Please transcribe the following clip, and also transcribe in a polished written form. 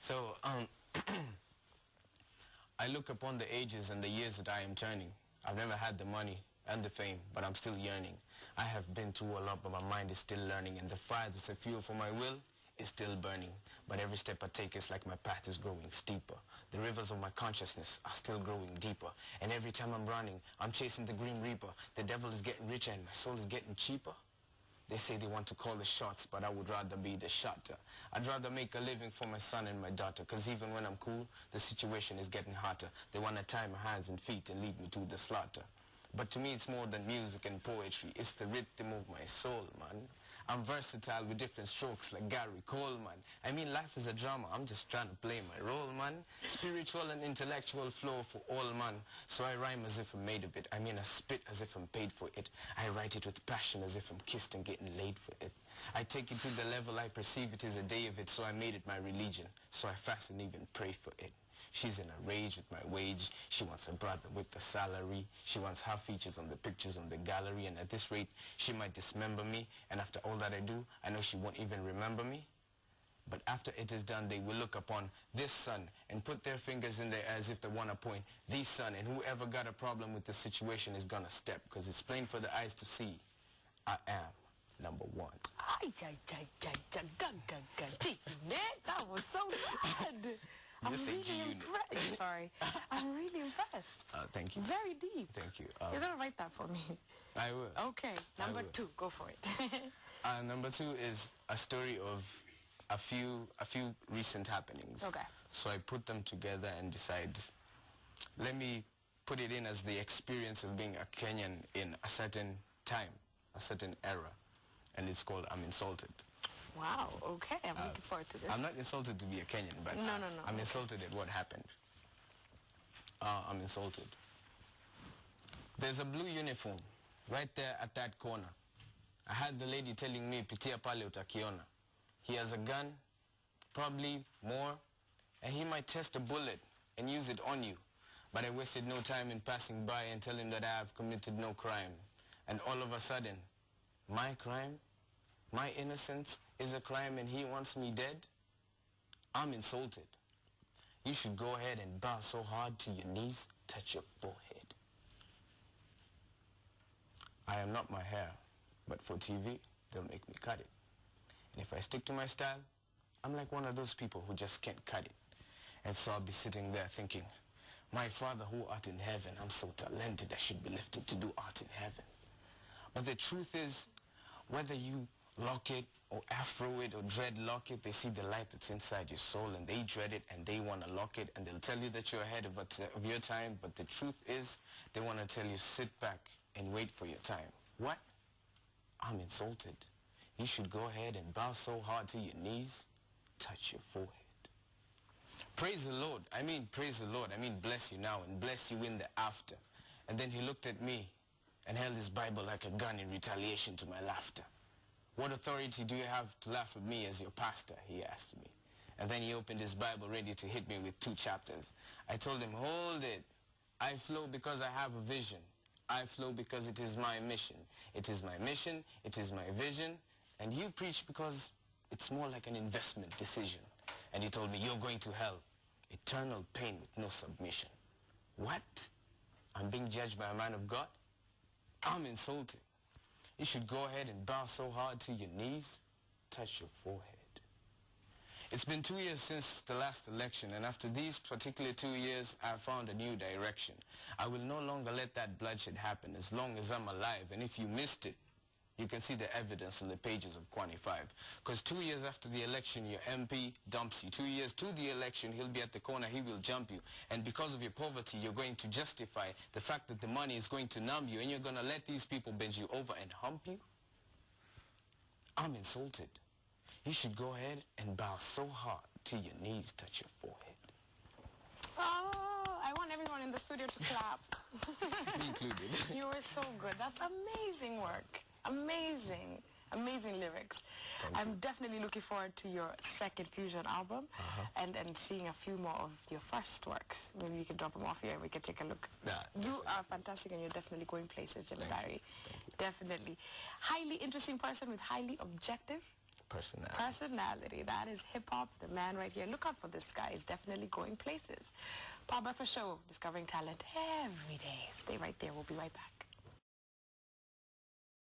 So, I look upon the ages and the years that I am turning. I've never had the money and the fame, but I'm still yearning. I have been through a lot, but my mind is still learning, and the fire that's a fuel for my will is still burning. But every step I take is like my path is growing steeper. The rivers of my consciousness are still growing deeper, and every time I'm running, I'm chasing the Grim Reaper. The devil is getting richer and my soul is getting cheaper. They say they want to call the shots, but I would rather be the shotter. I'd rather make a living for my son and my daughter, because even when I'm cool, the situation is getting hotter. They want to tie my hands and feet and lead me to the slaughter. But to me it's more than music and poetry. It's the rhythm of my soul, man. I'm versatile with different strokes like Gary Coleman. I mean, life is a drama. I'm just trying to play my role, man. Spiritual and intellectual flow for all, man. So I rhyme as if I'm made of it. I mean, I spit as if I'm paid for it. I write it with passion as if I'm kissed and getting laid for it. I take it to the level I perceive it is a day of it, so I made it my religion. So I fast and even pray for it. She's in a rage with my wage. She wants a brother with the salary. She wants her features on the pictures on the gallery. And at this rate, she might dismember me. And after all that I do, I know she won't even remember me. But after it is done, they will look upon this son and put their fingers in there as if they want to point the son. And whoever got a problem with the situation is going to step, because it's plain for the eyes to see. I am number one. That was so good. I'm really impressed. Sorry. I'm really impressed. Thank you. Very deep. Thank you. You're going to write that for me. I will. Okay. Number 2. Go for it. Number 2 is a story of a few recent happenings. Okay. So I put them together and decide, let me put it in as the experience of being a Kenyan in a certain time, a certain era. And it's called I'm Insulted. Wow, okay, I'm looking forward to this. I'm not insulted to be a Kenyan, but no. I'm insulted at what happened. I'm insulted. There's a blue uniform right there at that corner. I had the lady telling me, pitia pale utakiona. He has a gun, probably more, and he might test a bullet and use it on you. But I wasted no time in passing by and telling him that I have committed no crime. And all of a sudden, my crime, my innocence is a crime and he wants me dead? I'm insulted. You should go ahead and bow so hard to your knees, touch your forehead. I am not my hair, but for TV, they'll make me cut it. And if I stick to my style, I'm like one of those people who just can't cut it. And so I'll be sitting there thinking, my Father who art in heaven, I'm so talented, I should be lifted to do art in heaven. But the truth is, whether you lock it or afro it or dreadlock it, they see the light that's inside your soul and they dread it and they want to lock it, and they'll tell you that you're ahead of your time, but the truth is they want to tell you sit back and wait for your time. What? I'm insulted. You should go ahead and bow so hard to your knees, touch your forehead. Praise the Lord. I mean praise the Lord. I mean bless you now and bless you in the after. And then he looked at me and held his Bible like a gun in retaliation to my laughter. What authority do you have to laugh at me as your pastor? He asked me. And then he opened his Bible ready to hit me with 2 chapters. I told him, hold it. I flow because I have a vision. I flow because it is my mission. It is my mission. It is my vision. And you preach because it's more like an investment decision. And he told me, you're going to hell. Eternal pain with no submission. What? I'm being judged by a man of God? I'm insulted. You should go ahead and bow so hard to your knees, touch your forehead. It's been 2 years since the last election, and after these particular 2 years, I have found a new direction. I will no longer let that bloodshed happen as long as I'm alive, and if you missed it, you can see the evidence in the pages of Kwani 5. Because 2 years after the election, your MP dumps you. 2 years to the election, he'll be at the corner, he will jump you. And because of your poverty, you're going to justify the fact that the money is going to numb you, and you're going to let these people bend you over and hump you? I'm insulted. You should go ahead and bow so hard to your knees, touch your forehead. Oh, I want everyone in the studio to clap. Me included. You were so good. That's amazing work. Amazing. Amazing lyrics. I'm definitely looking forward to your second fusion album and seeing a few more of your first works. Maybe you can drop them off here and we can take a look. You are fantastic and you're definitely going places, Jimmy Barry. Definitely. Highly interesting person with highly objective Personality. Personality. That is hip-hop, the man right here. Look out for this guy. He's definitely going places. Part3 Show, discovering talent every day. Stay right there. We'll be right back.